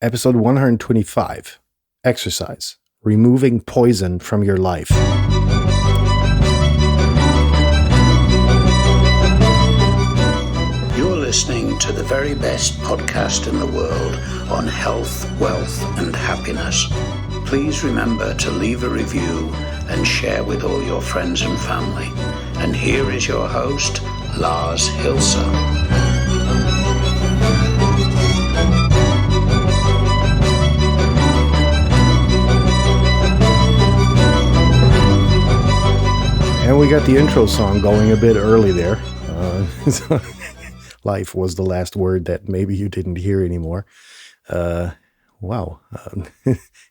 Episode 125, Exercise, Removing Poison from Your Life. You're listening to the very best podcast in the world on health, wealth, and happiness. Please remember to leave a review and share with all your friends and family. And here is your host, Lars Hilser. And we got the intro song going a bit early there. Life was the last word that maybe you didn't hear anymore. Wow.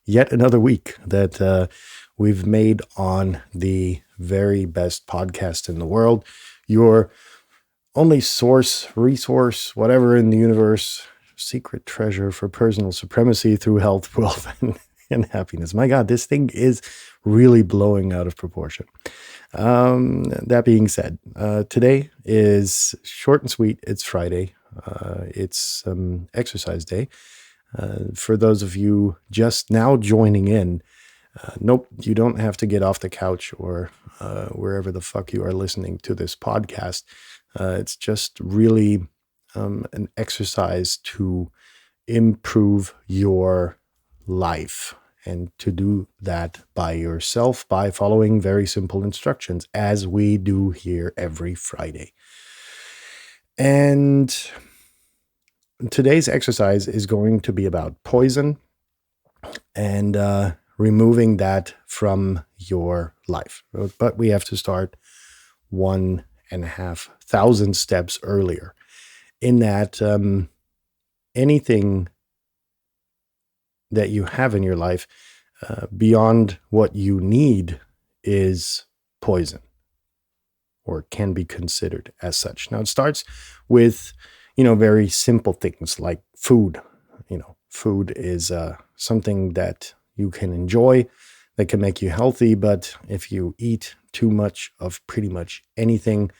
Yet another week that we've made on the very best podcast in the world. Your only source, resource, whatever in the universe, secret treasure for personal supremacy through health, wealth, and happiness. My God, this thing is really blowing out of proportion. That being said, today is short and sweet. It's Friday. It's exercise day. For those of you just now joining in, nope, you don't have to get off the couch or wherever the fuck you are listening to this podcast. It's just really an exercise to improve your life. And to do that by yourself by following very simple instructions, as we do here every Friday. And today's exercise is going to be about poison and removing that from your life. But we have to start 1,500 steps earlier. In that, anything that you have in your life beyond what you need is poison, or can be considered as such. Now it starts with, very simple things like food. Food is something that you can enjoy, that can make you healthy, but if you eat too much of pretty much anything,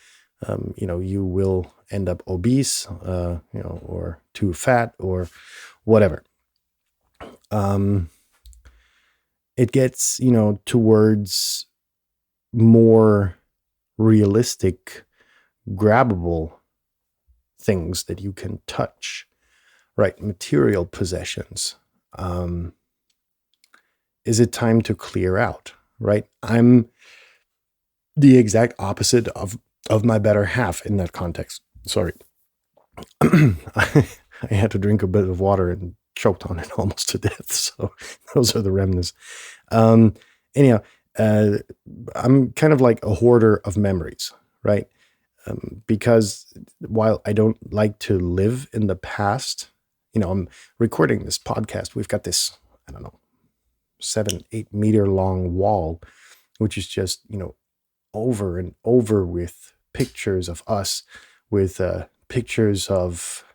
you will end up obese, or too fat or whatever. It gets, towards more realistic, grabbable things that you can touch, right? Material possessions. Is it time to clear out, right? I'm the exact opposite of my better half in that context. Sorry. I had to drink a bit of water and choked on it almost to death. So those are the remnants. Anyhow, I'm kind of like a hoarder of memories, right? Because while I don't like to live in the past, I'm recording this podcast. We've got this, 7-8 meter long wall, which is just, over and over with pictures of us, with pictures of,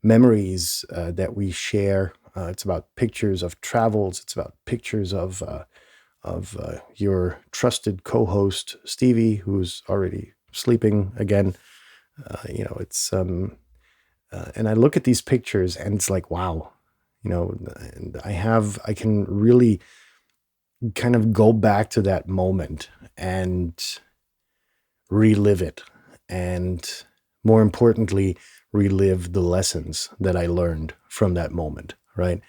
memories that we share. It's about pictures of travels. It's about pictures of your trusted co-host Stevie, who's already sleeping again. It's and I look at these pictures and it's like, wow, and I can really kind of go back to that moment and relive it, and more importantly, relive the lessons that I learned from that moment, right?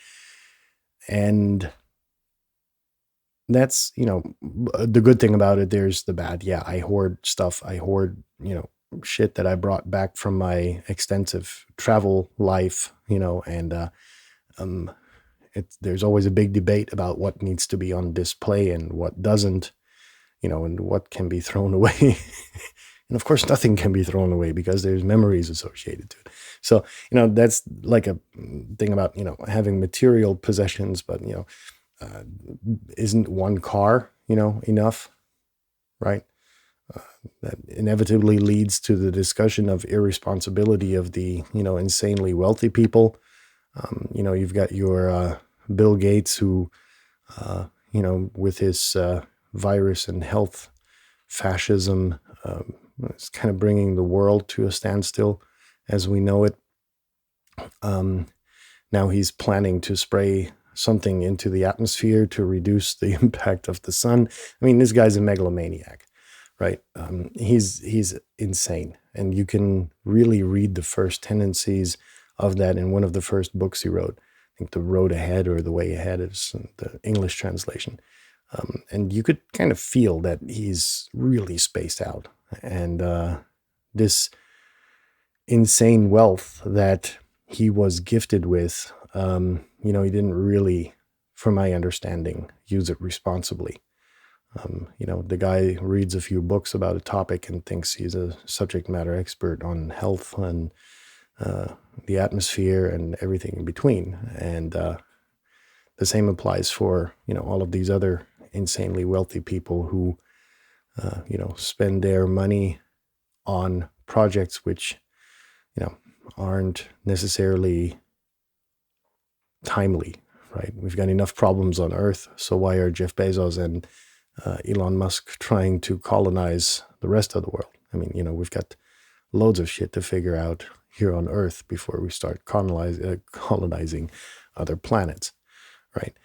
And that's, the good thing about it. There's the bad. Yeah, I hoard stuff. I hoard, shit that I brought back from my extensive travel life, and there's always a big debate about what needs to be on display and what doesn't, and what can be thrown away. And of course, nothing can be thrown away because there's memories associated to it. So, that's like a thing about, having material possessions, but, isn't one car, enough, right? That inevitably leads to the discussion of irresponsibility of the, insanely wealthy people. You've got your Bill Gates who, with his virus and health fascism, it's kind of bringing the world to a standstill as we know it. now he's planning to spray something into the atmosphere to reduce the impact of the sun. I mean, this guy's a megalomaniac, right? He's insane. And you can really read the first tendencies of that in one of the first books he wrote. I think The Road Ahead or The Way Ahead is the English translation. And you could kind of feel that he's really spaced out. And this insane wealth that he was gifted with, he didn't really, from my understanding, use it responsibly. The guy reads a few books about a topic and thinks he's a subject matter expert on health and the atmosphere and everything in between. And the same applies for, all of these other insanely wealthy people who, spend their money on projects which, aren't necessarily timely, right? We've got enough problems on Earth, so why are Jeff Bezos and Elon Musk trying to colonize the rest of the world? I mean, we've got loads of shit to figure out here on Earth before we start colonizing other planets, right?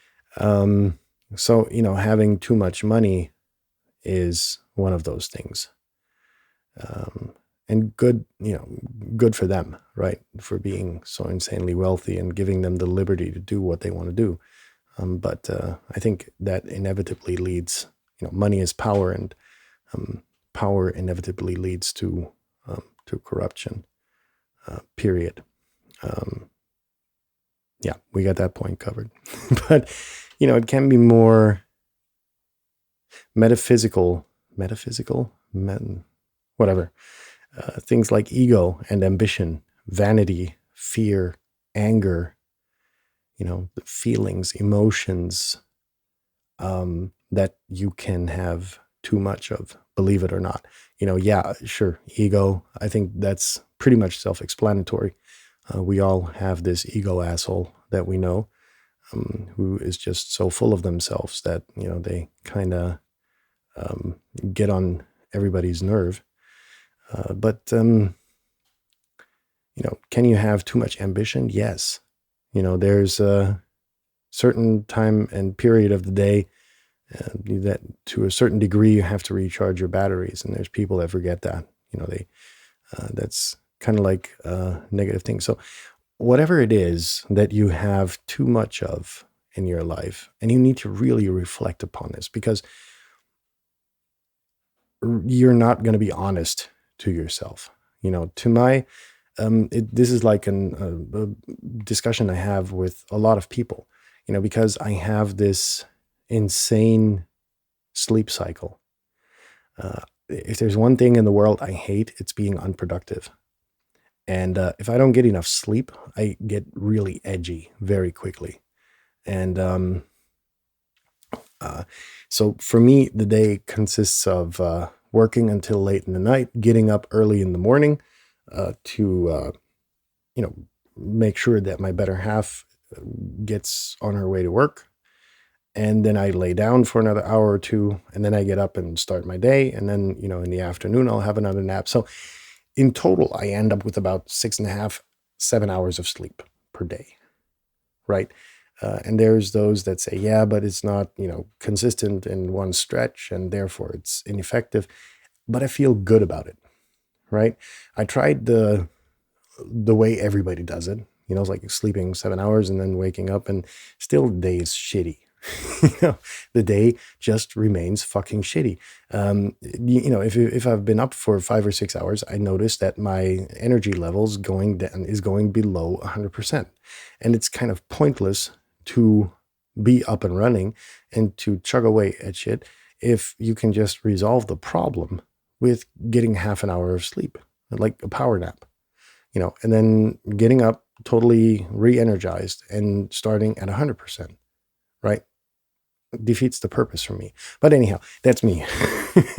So, having too much money is one of those things. And good for them, right? For being so insanely wealthy and giving them the liberty to do what they want to do. But I think that inevitably leads, money is power, and power inevitably leads to corruption, period. Yeah, we got that point covered. But, it can be more whatever. Things like ego and ambition, vanity, fear, anger, the feelings, emotions that you can have too much of, believe it or not. Yeah, sure, ego. I think that's pretty much self-explanatory. We all have this ego asshole that we know, who is just so full of themselves that, they kind of get on everybody's nerve. But can you have too much ambition? Yes. There's a certain time and period of the day that to a certain degree you have to recharge your batteries. And there's people that forget that, that's kind of like a negative thing. So whatever it is that you have too much of in your life, and you need to really reflect upon this, because you're not going to be honest to yourself. To my, this is like a discussion I have with a lot of people, because I have this insane sleep cycle. If there's one thing in the world I hate, it's being unproductive. And if I don't get enough sleep, I get really edgy very quickly. And so for me, the day consists of working until late in the night, getting up early in the morning to make sure that my better half gets on her way to work. And then I lay down for another hour or two, and then I get up and start my day. And then, in the afternoon, I'll have another nap. So in total, I end up with about 6.5, 7 hours of sleep per day, right? And there's those that say, yeah, but it's not, consistent in one stretch, and therefore it's ineffective. But I feel good about it, right? I tried the way everybody does it. It's like sleeping 7 hours and then waking up, and still the day is shitty. The day just remains fucking shitty. If I've been up for 5 or 6 hours, I notice that my energy levels is going below 100%. And it's kind of pointless to be up and running and to chug away at shit if you can just resolve the problem with getting half an hour of sleep, like a power nap, and then getting up totally re-energized and starting at 100%, right? Defeats the purpose for me. But anyhow, that's me.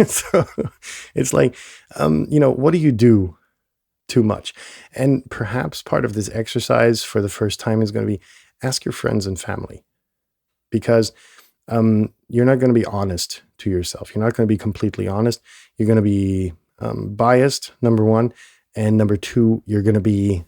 So it's like, what do you do too much? And perhaps part of this exercise for the first time is going to be ask your friends and family, because you're not going to be honest to yourself. You're not going to be completely honest. You're going to be biased, number one. And number two, you're going to be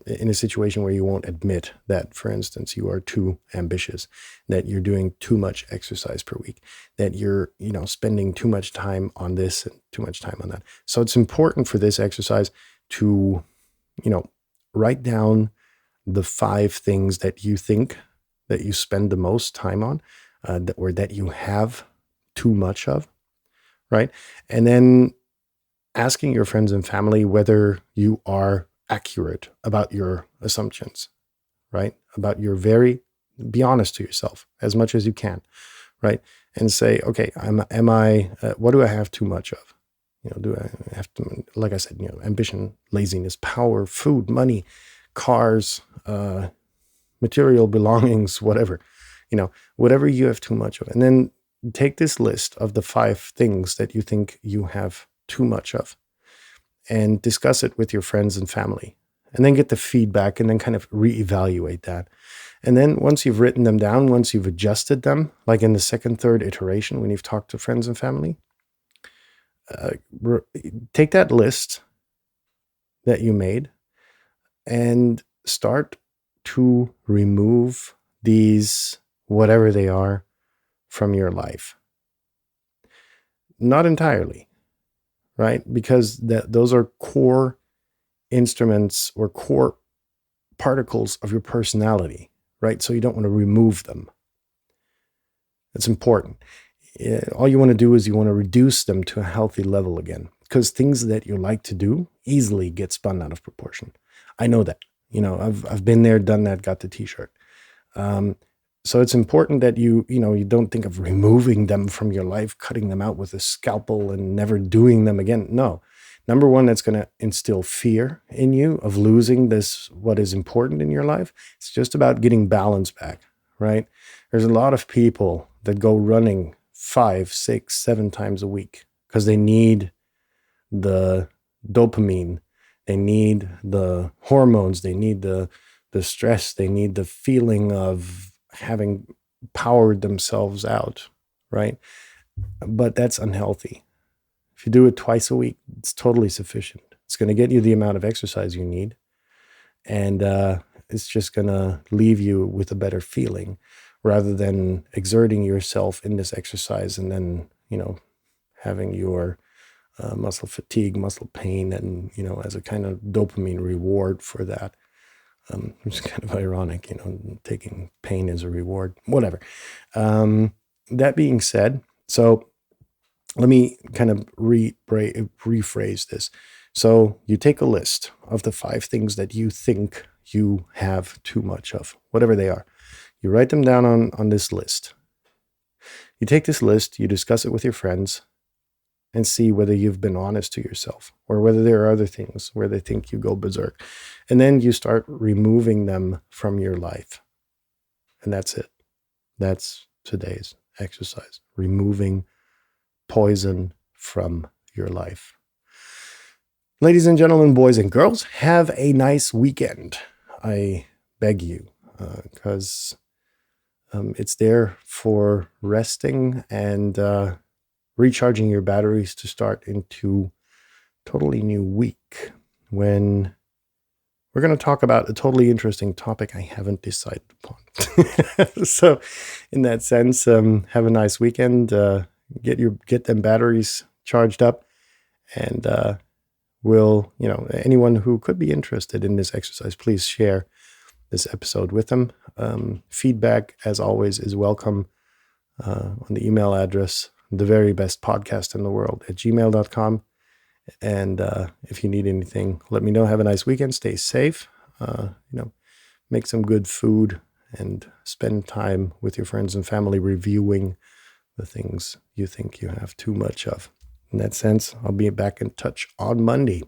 in a situation where you won't admit that, for instance, you are too ambitious, that you're doing too much exercise per week, that you're, spending too much time on this and too much time on that. So it's important for this exercise to, write down the 5 things that you think that you spend the most time on, or that you have too much of, right? And then asking your friends and family whether you are accurate about your assumptions, right? Be honest to yourself as much as you can, right? And say, okay, what do I have too much of? Do I have to, like I said, ambition, laziness, power, food, money, cars, material belongings, whatever, whatever you have too much of. And then take this list of the 5 things that you think you have too much of and discuss it with your friends and family, and then get the feedback and then kind of reevaluate that. And then once you've written them down, once you've adjusted them, like in the second, third iteration, when you've talked to friends and family, take that list that you made and start to remove these, whatever they are, from your life. Not entirely, right? Because those are core instruments or core particles of your personality, right? So you don't want to remove them. It's important. All you want to do is you want to reduce them to a healthy level again, because things that you like to do easily get spun out of proportion. I know that. I've been there, done that, got the t-shirt. So it's important that you don't think of removing them from your life, cutting them out with a scalpel and never doing them again. No. Number one, that's going to instill fear in you of losing this, what is important in your life. It's just about getting balance back, right? There's a lot of people that go running 5, 6, 7 times a week because they need the dopamine, they need the hormones, they need the stress, they need the feeling of having powered themselves out, right? But that's unhealthy. If you do it twice a week, it's totally sufficient. It's going to get you the amount of exercise you need, and it's just going to leave you with a better feeling rather than exerting yourself in this exercise and then, having your muscle fatigue, muscle pain, and, as a kind of dopamine reward for that. It's kind of ironic, taking pain as a reward, whatever. That being said, so let me kind of rephrase this. So you take a list of the 5 things that you think you have too much of, whatever they are. You write them down on this list. You take this list, you discuss it with your friends, and see whether you've been honest to yourself or whether there are other things where they think you go berserk. And then you start removing them from your life. And that's it. That's today's exercise. Removing poison from your life. Ladies and gentlemen, boys and girls, have a nice weekend. I beg you, because it's there for resting and recharging your batteries to start into totally new week when we're going to talk about a totally interesting topic I haven't decided upon. So in that sense, have a nice weekend, get them batteries charged up, and anyone who could be interested in this exercise, please share this episode with them. Feedback, as always, is welcome on the email address, theverybestpodcastintheworld@gmail.com. And if you need anything, let me know. Have a nice weekend. Stay safe. Make some good food and spend time with your friends and family reviewing the things you think you have too much of. In that sense, I'll be back in touch on Monday.